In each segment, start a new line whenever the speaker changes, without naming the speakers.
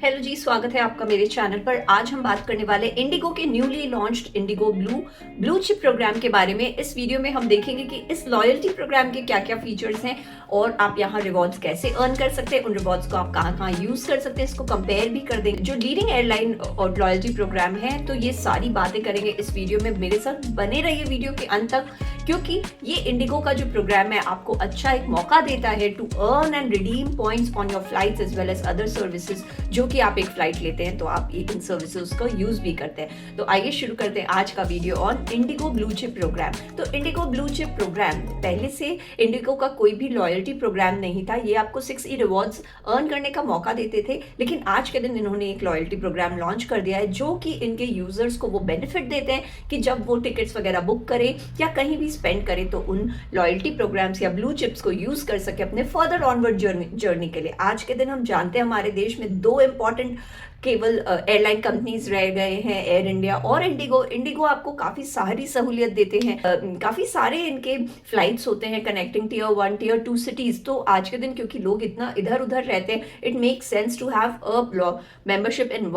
Hello जी, स्वागत है आपका मेरे चैनल पर। आज हम बात करने वाले इंडिगो के newly launched IndiGo blue chip program के बारे में। इस वीडियो में हम देखेंगे कि इस लॉयल्टी प्रोग्राम के क्या क्या फीचर्स हैं और आप यहाँ रिवॉर्ड्स कैसे अर्न कर सकते हैं, उन रिवॉर्ड्स को आप कहाँ कहाँ यूज कर सकते हैं, इसको कंपेयर भी कर देंगे। जो लीडिंग एयरलाइन और लॉयल्टी प्रोग्राम है, तो ये सारी बातें करेंगे इस वीडियो में। मेरे साथ बने रहिए वीडियो के अंत तक, क्योंकि ये इंडिगो का जो प्रोग्राम है आपको अच्छा एक मौका देता है to earn and redeem points on your flights as well as other services. जो कि आप एक फ्लाइट लेते हैं तो आप इन सर्विसेज का यूज भी करते हैं। तो आइए शुरू करते हैं आज का video on IndiGo blue chip program. तो इंडिगो ब्लू चिप प्रोग्राम, पहले से इंडिगो का कोई भी लॉयल्टी प्रोग्राम नहीं था। ये आपको 6E रिवॉर्ड्स अर्न करने का मौका देते थे, लेकिन आज के दिन इन्होंने एक लॉयल्टी प्रोग्राम लॉन्च कर दिया है जो कि इनके यूजर्स को वो बेनिफिट देते हैं कि जब वो टिकट्स वगैरह बुक करें या कहीं भी स्पेंड करें तो उन लॉयल्टी प्रोग्राम्स या ब्लू चिप्स को यूज कर सके अपने फर्दर ऑनवर्ड जर्नी के लिए। आज के दिन हम जानते हैं हमारे देश में दो इंपॉर्टेंट केवल एयरलाइन कंपनीज रह गए हैं, एयर इंडिया और इंडिगो। इंडिगो आपको काफ़ी सारी सहूलियत देते हैं, काफ़ी सारे इनके फ्लाइट्स होते हैं कनेक्टिंग टियर 1 टियर 2 सिटीज़। तो आज के दिन क्योंकि लोग इतना इधर उधर रहते हैं, it make sense to have a membership in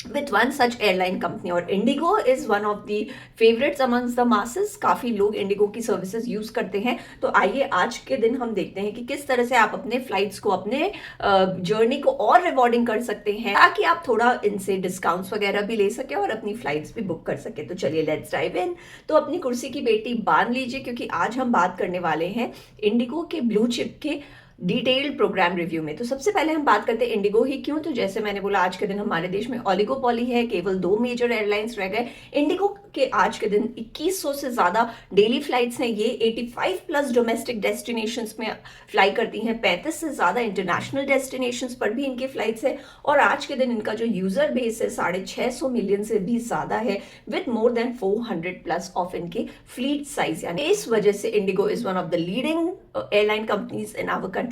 with one such airline company। और IndiGo is one of the favourites amongst the masses. काफ़ी लोग इंडिगो की सर्विसेज यूज करते हैं। तो आइए आज के दिन हम देखते हैं कि किस तरह से आप अपने फ्लाइट्स को, अपने जर्नी को और रिवॉर्डिंग कर सकते हैं, ताकि आप थोड़ा इनसे डिस्काउंट्स वगैरह भी ले सके और अपनी फ्लाइट्स भी बुक कर सके। तो चलिए लेट्स डाइव इन। तो अपनी कुर्सी की बेटी बांध लीजिए, क्योंकि आज हम बात करने वाले हैं इंडिगो के ब्लू चिप के डिटेल्ड प्रोग्राम रिव्यू में। तो सबसे पहले हम बात करते हैं इंडिगो ही क्यों। तो जैसे मैंने बोला, आज के दिन हमारे देश में ओलिगोपोली है, केवल 2 मेजर एयरलाइंस रह गए। इंडिगो के आज के दिन 2100 से ज्यादा डेली फ्लाइट्स हैं। ये 85 प्लस डोमेस्टिक डेस्टिनेशंस में फ्लाई करती हैं, 35 से ज्यादा इंटरनेशनल डेस्टिनेशंस पर भी इनके फ्लाइट्स है। और आज के दिन इनका जो यूजर बेस है 650 मिलियन से भी ज्यादा है, with more than 400 plus of इनके फ्लीट साइज। यानी इस वजह से IndiGo is one of the leading airline companies in our country.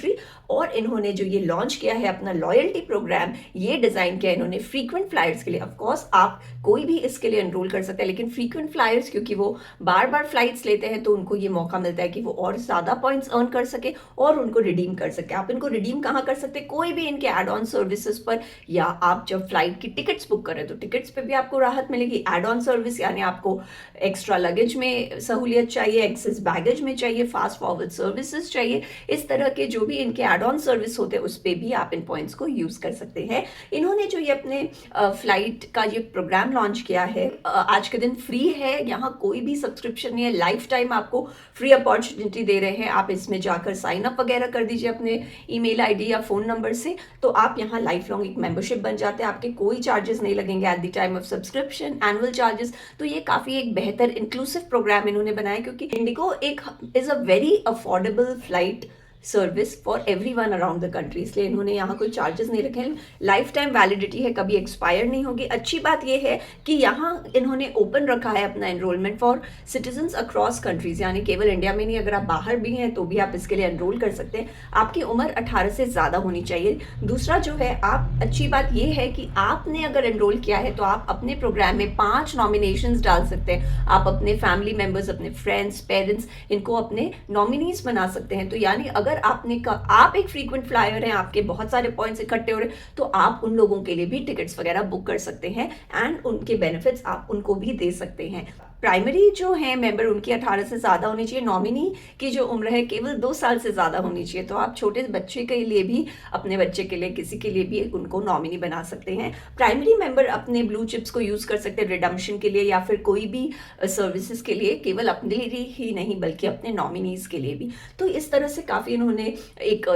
और इन्होंने जो ये लॉन्च किया है अपना लॉयल्टी प्रोग्राम, ये डिजाइन किया इन्होंने फ्रीक्वेंट फ्लायर्स के लिए। ऑफ कोर्स आप कोई भी इसके लिए एनरोल कर सकते हैं, लेकिन फ्रीक्वेंट फ्लायर्स क्योंकि वो बार बार फ्लाइट्स लेते हैं, तो उनको ये मौका मिलता है कि वो और ज्यादा पॉइंट्स अर्न कर सके और उनको रिडीम कर सके। आप इनको रिडीम कहाँ कर सकते हैं? कोई भी इनके एड ऑन सर्विसेज पर, या आप जब फ्लाइट की टिकट्स बुक करें तो टिकट्स पे भी आपको राहत मिलेगी। एड ऑन सर्विस यानी आपको एक्स्ट्रा लगेज में सहूलियत चाहिए, एक्सेस बैगेज में चाहिए, फास्ट फॉरवर्ड सर्विसेज चाहिए, इस तरह के जो भी इनके एड ऑन सर्विस होते हैं उस पे भी आप इन पॉइंट्स को यूज कर सकते हैं। इन्होंने जो ये अपने फ्लाइट का ये प्रोग्राम लॉन्च किया है, आज के दिन फ्री है। यहाँ कोई भी सब्सक्रिप्शन नहीं है, लाइफ टाइम आपको फ्री अपॉर्चुनिटी दे रहे हैं। आप इसमें जाकर साइन अप वगैरह कर दीजिए अपने ईमेल आईडी या फोन नंबर से, तो आप यहाँ लाइफ लॉन्ग एक मेंबरशिप बन जाते हैं। आपके कोई चार्जेस नहीं लगेंगे at the time of subscription, annual charges. तो ये काफी एक बेहतर इंक्लूसिव प्रोग्राम इन्होंने बनाया, क्योंकि इंडिगो एक is a very affordable flight service for everyone around the country, इसलिए इन्होंने यहाँ कोई चार्जेस नहीं रखे हैं। लाइफ टाइम वैलिडिटी है, कभी एक्सपायर नहीं होगी। अच्छी बात यह है कि यहाँ इन्होंने ओपन रखा है अपना enrolment for citizens across countries, यानी केवल इंडिया में नहीं, अगर आप बाहर भी हैं तो भी आप इसके लिए एनरोल कर सकते हैं। आपकी उम्र 18 से ज़्यादा होनी चाहिए। दूसरा जो है, आप अच्छी बात यह है कि आपने अगर एनरोल किया है तो आप अपने प्रोग्राम में 5 नॉमिनेशंस डाल सकते हैं। आप अपने फैमिली मेम्बर्स, अपने फ्रेंड्स, पेरेंट्स, इनको अपने नॉमिनीज बना सकते हैं। तो यानी अगर आप एक फ्रीक्वेंट फ्लायर हैं, आपके बहुत सारे पॉइंट्स इकट्ठे हो रहे हैं, तो आप उन लोगों के लिए भी टिकट्स वगैरह बुक कर सकते हैं एंड उनके बेनिफिट्स आप उनको भी दे सकते हैं। प्राइमरी जो है मेंबर, उनकी 18 से ज़्यादा होनी चाहिए। नॉमिनी की जो उम्र है केवल 2 साल से ज़्यादा होनी चाहिए। तो आप छोटे बच्चे के लिए भी, अपने बच्चे के लिए, किसी के लिए भी उनको नॉमिनी बना सकते हैं। प्राइमरी मेंबर अपने ब्लू चिप्स को यूज़ कर सकते हैं रिडम्पशन के लिए या फिर कोई भी सर्विसेज के लिए, केवल अपने लिए ही नहीं बल्कि अपने नॉमिनीज के लिए भी। तो इस तरह से काफ़ी इन्होंने एक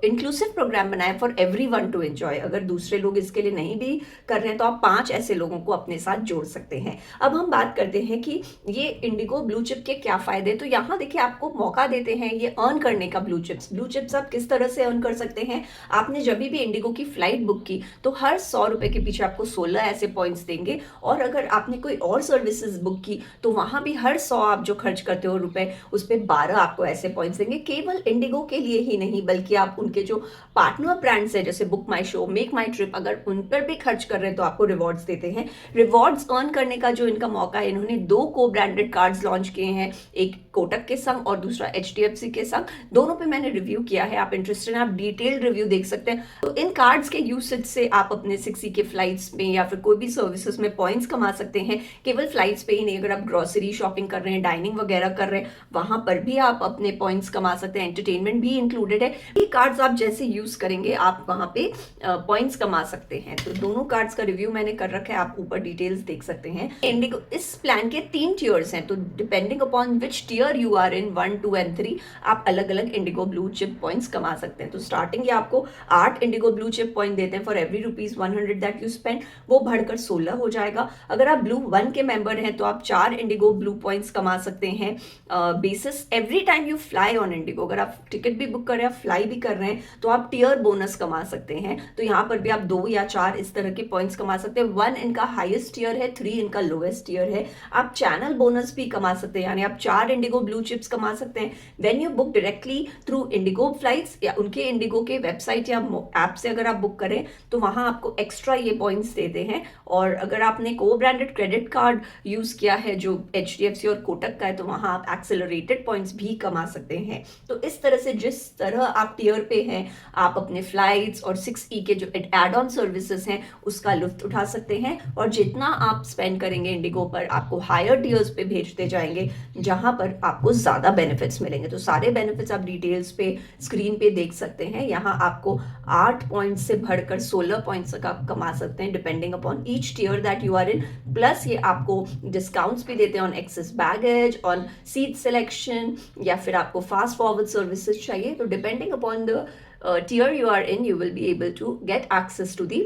इंक्लूसिव प्रोग्राम बनाया फॉर एवरीवन टू एंजॉय। अगर दूसरे लोग इसके लिए नहीं भी कर रहे हैं तो आप 5 ऐसे लोगों को अपने साथ जोड़ सकते हैं। अब हम बात करते हैं कि ये इंडिगो ब्लू चिप के क्या फायदे। तो यहाँ देखिए, आपको मौका देते हैं ये अर्न करने का। ब्लू चिप्स आप किस तरह से अर्न कर सकते हैं? आपने जब भी इंडिगो की फ्लाइट बुक की तो हर 100 रुपए के पीछे आपको 16 ऐसे पॉइंट्स देंगे। और अगर आपने कोई और सर्विसेज बुक की तो वहां भी हर 100 आप जो खर्च करते हो रुपए, उस पर 12 आपको ऐसे पॉइंट्स देंगे। केवल इंडिगो के लिए ही नहीं, बल्कि आप उनके जो पार्टनर ब्रांड्स है जैसे बुक माई शो, मेक माई ट्रिप, अगर उन पर भी खर्च कर रहे हैं तो आपको रिवॉर्ड्स देते हैं। रिवॉर्ड्स अर्न करने का जो इनका मौका है, इन्होंने दो को ब्रांडेड कार्ड्स लॉन्च किए हैं, एक कोटक के संग और दूसरा HDFC के संग। दोनों पे मैंने रिव्यू किया है, आप इंटरेस्टेड हैं आप डिटेल्ड रिव्यू देख सकते हैं। तो इन कार्ड्स के यूसेज से आप अपने 6E के फ्लाइट्स में या फिर कोई भी सर्विसेज में पॉइंट्स कमा सकते हैं। केवल फ्लाइट्स पे ही नहीं, अगर आप ग्रोसरी शॉपिंग कर रहे हैं, डाइनिंग वगैरह कर रहे हैं, वहां पर भी आप अपने पॉइंट्स कमा सकते हैं। एंटरटेनमेंट भी इंक्लूडेड है। ये कार्ड्स आप जैसे यूज करेंगे आप वहां पे पॉइंट्स कमा सकते हैं। तो दोनों कार्ड्स का रिव्यू मैंने कर रखा है, आप ऊपर डिटेल्स देख सकते हैं। इंडिगो इस प्लान के 3 टियर्स हैं, तो depending upon which tier you are in 1, 2 and 3 आप अलग अलग इंडिगो ब्लू चिप पॉइंट्स कमा सकते हैं। तो स्टार्टिंग ये आपको 8 इंडिगो ब्लू चिप पॉइंट देते हैं for every ₹100 that you spend, वो बढ़कर 16 हो जाएगा। अगर आप ब्लू 1 के मेंबर हैं तो आप 4 इंडिगो ब्लू पॉइंट्स कमा सकते हैं basis every time you fly on Indigo. अगर आप टिकट भी बुक कर रहे हैं, फ्लाई भी कर रहे हैं, तो आप टियर बोनस कमा सकते हैं। तो यहाँ पर भी आप 2 या 4 इस तरह के पॉइंट्स कमा सकते हैं। 1 इनका हाईएस्ट टियर है, 3 इनका लोएस्ट टियर है। आप चैनल बोनस भी कमा सकते हैं, यानी आप 4 इंडिगो ब्लू चिप्स कमा सकते हैं when you book directly through Indigo flights या उनके इंडिगो के वेबसाइट या ऐप से अगर आप बुक करें तो वहां आपको एक्स्ट्रा ये पॉइंट्स देते हैं। और अगर आपने को ब्रांडेड क्रेडिट कार्ड यूज किया है जो HDFC और कोटक का है, तो वहां आप एक्सेलरेटेड पॉइंट्स भी कमा सकते हैं। तो इस तरह से जिस तरह आप टियर पे हैं, आप अपने फ्लाइट्स और 6E के जो एड ऑन सर्विसेज हैं उसका लुत्फ उठा सकते हैं। और जितना आप स्पेंड करेंगे इंडिगो पर, आपको हायर टियर्स पे भेजते जाएंगे जहां पर आपको ज्यादा बेनिफिट्स मिलेंगे। तो सारे बेनिफिट्स आप डिटेल्स पे स्क्रीन पे देख सकते हैं। यहाँ आपको 8 पॉइंट से बढ़कर 16 पॉइंट्स तक आप कमा सकते हैं depending upon each tier that you are in. Plus ये आपको डिस्काउंट्स भी देते हैं on excess baggage, on seat selection, या फिर आपको फास्ट फॉरवर्ड सर्विसेज चाहिए। तो depending upon the tier you are in, you will be able to get access to the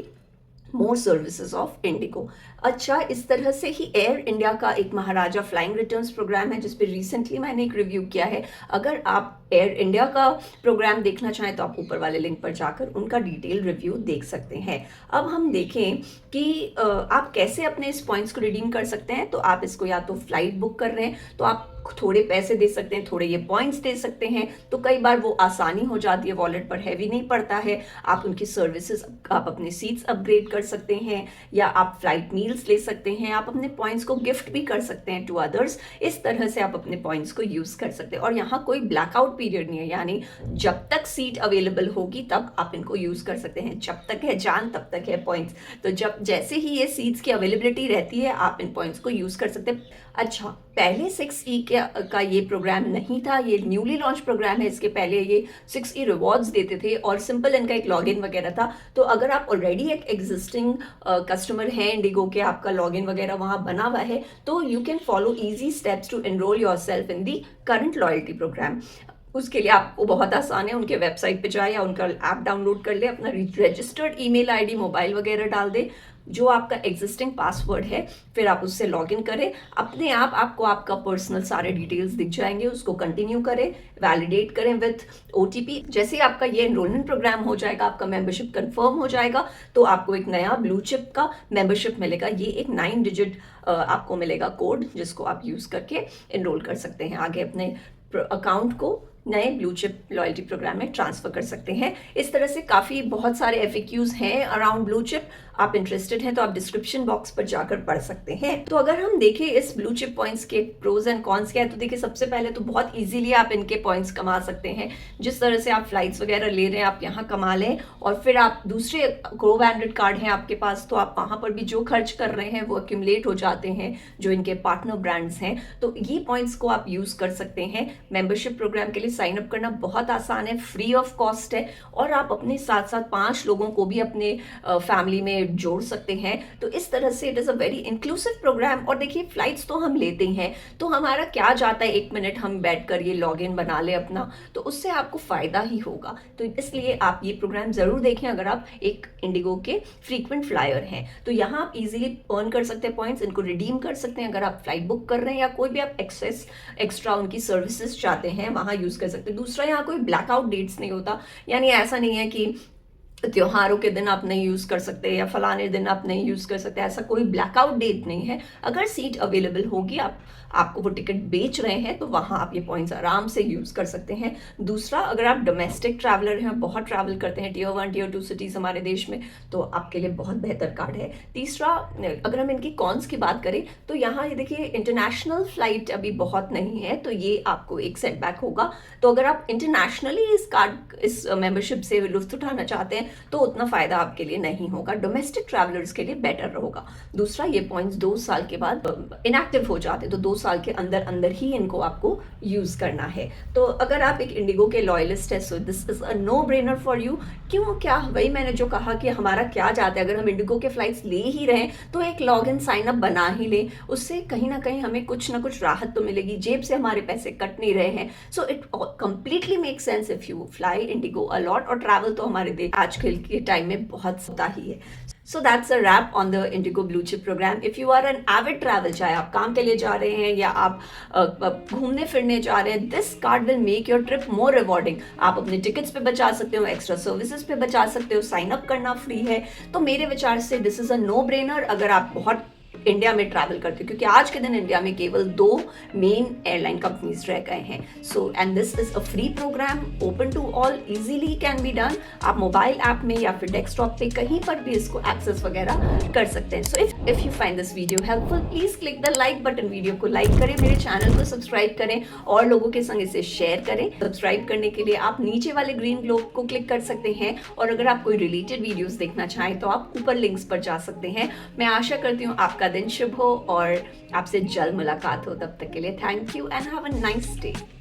more services of Indigo। अच्छा, इस तरह से ही एयर इंडिया का एक महाराजा फ्लाइंग रिटर्न्स प्रोग्राम है जिस पे रिसेंटली मैंने एक रिव्यू किया है। अगर आप एयर इंडिया का प्रोग्राम देखना चाहें तो आप ऊपर वाले लिंक पर जाकर उनका डिटेल रिव्यू देख सकते हैं। अब हम देखें कि आप कैसे अपने इस पॉइंट्स को रिडीम कर सकते हैं। तो आप इसको या तो फ्लाइट बुक कर रहे हैं तो आप थोड़े पैसे दे सकते हैं, थोड़े ये पॉइंट्स दे सकते हैं, तो कई बार वो आसानी हो जाती है, वॉलेट पर हैवी नहीं पड़ता है। आप उनकी सर्विसेज, आप अपने सीट्स अपग्रेड कर सकते हैं, या आप फ्लाइट मील्स ले सकते हैं, आप अपने पॉइंट्स को गिफ्ट भी कर सकते हैं टू अदर्स। इस तरह से आप अपने पॉइंट्स को यूज कर सकते हैं। और यहाँ कोई ब्लैकआउट पीरियड नहीं है, यानी जब तक सीट अवेलेबल होगी तब आप इनको यूज कर सकते हैं। जब तक है जान तब तक है पॉइंट्स। तो जब जैसे ही ये सीट्स की अवेलेबिलिटी रहती है आप इन पॉइंट्स को यूज कर सकते हैं। अच्छा, पहले 6E का ये प्रोग्राम नहीं था, ये न्यूली लॉन्च प्रोग्राम है। इसके पहले ये 6E रिवॉर्ड्स देते थे और सिंपल इनका एक लॉगिन वगैरह था। तो अगर आप ऑलरेडी एक एग्जिस्टिंग कस्टमर हैं इंडिगो के, आपका लॉगिन वगैरह वहाँ बना हुआ है, तो you can follow easy steps to enrol yourself in the current loyalty program. उसके लिए आपको बहुत आसान है, उनके वेबसाइट पे जाए या उनका ऐप डाउनलोड कर ले, अपना रजिस्टर्ड ईमेल आईडी, मोबाइल वगैरह डाल दे, जो आपका एग्जिस्टिंग पासवर्ड है, फिर आप उससे लॉगिन करें। अपने आप आपको आपका पर्सनल सारे डिटेल्स दिख जाएंगे, उसको कंटिन्यू करें, वैलिडेट करें विथ OTP। जैसे ही आपका ये एनरोलमेंट प्रोग्राम हो जाएगा, आपका मेंबरशिप कंफर्म हो जाएगा, तो आपको एक नया ब्लू चिप का मेंबरशिप मिलेगा। ये एक 9 डिजिट आपको मिलेगा कोड, जिसको आप यूज करके एनरोल कर सकते हैं, आगे अपने अकाउंट को नए ब्लू चिप लॉयल्टी प्रोग्राम में ट्रांसफर कर सकते हैं। इस तरह से काफ़ी बहुत सारे FAQs हैं अराउंड ब्लू चिप। आप इंटरेस्टेड हैं तो आप डिस्क्रिप्शन बॉक्स पर जाकर पढ़ सकते हैं। तो अगर हम देखें इस ब्लू चिप पॉइंट्स के प्रोज एंड कॉन्स क्या है, तो देखिए सबसे पहले तो बहुत इजीली आप इनके पॉइंट्स कमा सकते हैं। जिस तरह से आप फ्लाइट्स वगैरह ले रहे हैं आप यहाँ कमा लें, और फिर आप दूसरे को ब्रांडेड कार्ड हैं आपके पास, तो आप वहाँ पर भी जो खर्च कर रहे हैं वो एक्यूमुलेट हो जाते हैं, जो इनके पार्टनर ब्रांड्स हैं। तो ये पॉइंट्स को आप यूज कर सकते हैं। मेंबरशिप प्रोग्राम के लिए साइन अप करना बहुत आसान है, फ्री ऑफ कॉस्ट है, और आप अपने साथ साथ 5 लोगों को भी अपने फैमिली में जोड़ सकते हैं। तो इस तरह से it is a very inclusive program. और देखिए फ्लाइट्स तो हम लेते हैं, तो हमारा क्या जाता है, 1 मिनट हम बैठकर ये लॉगिन बना ले अपना, तो उससे आपको फायदा ही होगा। तो इसलिए आप ये प्रोग्राम जरूर देखें अगर आप एक इंडिगो के फ्रीक्वेंट फ्लायर हैं। तो यहाँ आप इजीली अर्न कर सकते हैं पॉइंट्स, इनको रिडीम कर सकते हैं। अगर आप फ्लाइट बुक कर रहे हैं या कोई भी आप एक्स्ट्रा उनकी सर्विसेज चाहते हैं, वहाँ यूज कर सकते हैं। दूसरा, यहाँ कोई ब्लैकआउट डेट्स नहीं होता, यानी ऐसा नहीं है कि त्योहारों के दिन आप नहीं यूज़ कर सकते या फलाने दिन आप नहीं यूज़ कर सकते, ऐसा कोई ब्लैकआउट डेट नहीं है। अगर सीट अवेलेबल होगी, आपको वो टिकट बेच रहे हैं, तो वहाँ आप ये पॉइंट्स आराम से यूज़ कर सकते हैं। दूसरा, अगर आप डोमेस्टिक ट्रैवलर हैं, बहुत ट्रैवल करते हैं टियर 1 टियर 2 सिटीज़ हमारे देश में, तो आपके लिए बहुत बेहतर कार्ड है। तीसरा, अगर हम इनकी कॉन्स की बात करें तो यहाँ ये देखिए इंटरनेशनल फ्लाइट अभी बहुत नहीं है, तो ये आपको एक सेटबैक होगा। तो अगर आप इंटरनेशनली इस मेंबरशिप से लुत्फ उठाना चाहते हैं तो उतना फ़ायदा आपके लिए नहीं होगा, डोमेस्टिक ट्रैवलर्स के लिए बेटर होगा। दूसरा, ये पॉइंट्स 2 साल के बाद इनएक्टिव हो जाते हैं, तो 2 साल के अंदर अंदर ही इनको आपको यूज़ करना है। तो अगर आप एक इंडिगो के लॉयलिस्ट है, so this is a no brainer for you. क्यों, क्या, वही मैंने जो कहा कि हमारा क्या जाता है, अगर हम इंडिगो के फ्लाइट्स ले ही रहे हैं तो एक लॉग इन साइन अप बना ही लें, उससे कहीं ना कहीं हमें कुछ ना कुछ राहत तो मिलेगी, जेब से हमारे पैसे कट नहीं रहे हैं। So it completely make sense if you fly IndiGo a lot, और ट्रैवल तो हमारे देश आजकल के टाइम में बहुत होता ही है। So that's a wrap on the Indigo Blue Chip program. If you are an avid travel, चाहे आप काम के लिए जा रहे हैं या आप घूमने फिरने जा रहे हैं, this card will make your trip more rewarding. आप अपने टिकट्स पे बचा सकते हो, एक्स्ट्रा सर्विसेज पे बचा सकते हो, साइन अप करना फ्री है। तो मेरे विचार से this is a no brainer अगर आप बहुत इंडिया में ट्रैवल करते हो, क्योंकि आज के दिन इंडिया में केवल 2 मेन एयरलाइन कंपनीज रह गए हैं। So and this is a free program, open to all, easily can be done. आप मोबाइल ऐप में या फिर डेस्कटॉप पे कहीं पर भी इसको एक्सेस वगैरह कर सकते हैं। So if you find this video helpful, please click the like button, video को लाइक करें, मेरे चैनल को सब्सक्राइब करें और लोगों के संग इसे शेयर करें। सब्सक्राइब करने के लिए आप नीचे वाले ग्रीन ग्लोब को क्लिक कर सकते हैं, और अगर आप कोई रिलेटेड वीडियोस देखना चाहें तो आप ऊपर लिंक्स पर जा सकते हैं। मैं आशा करती हूँ आपका दिन शुभ हो और आपसे जल्द मुलाकात हो। तब तक के लिए thank you and have a nice day.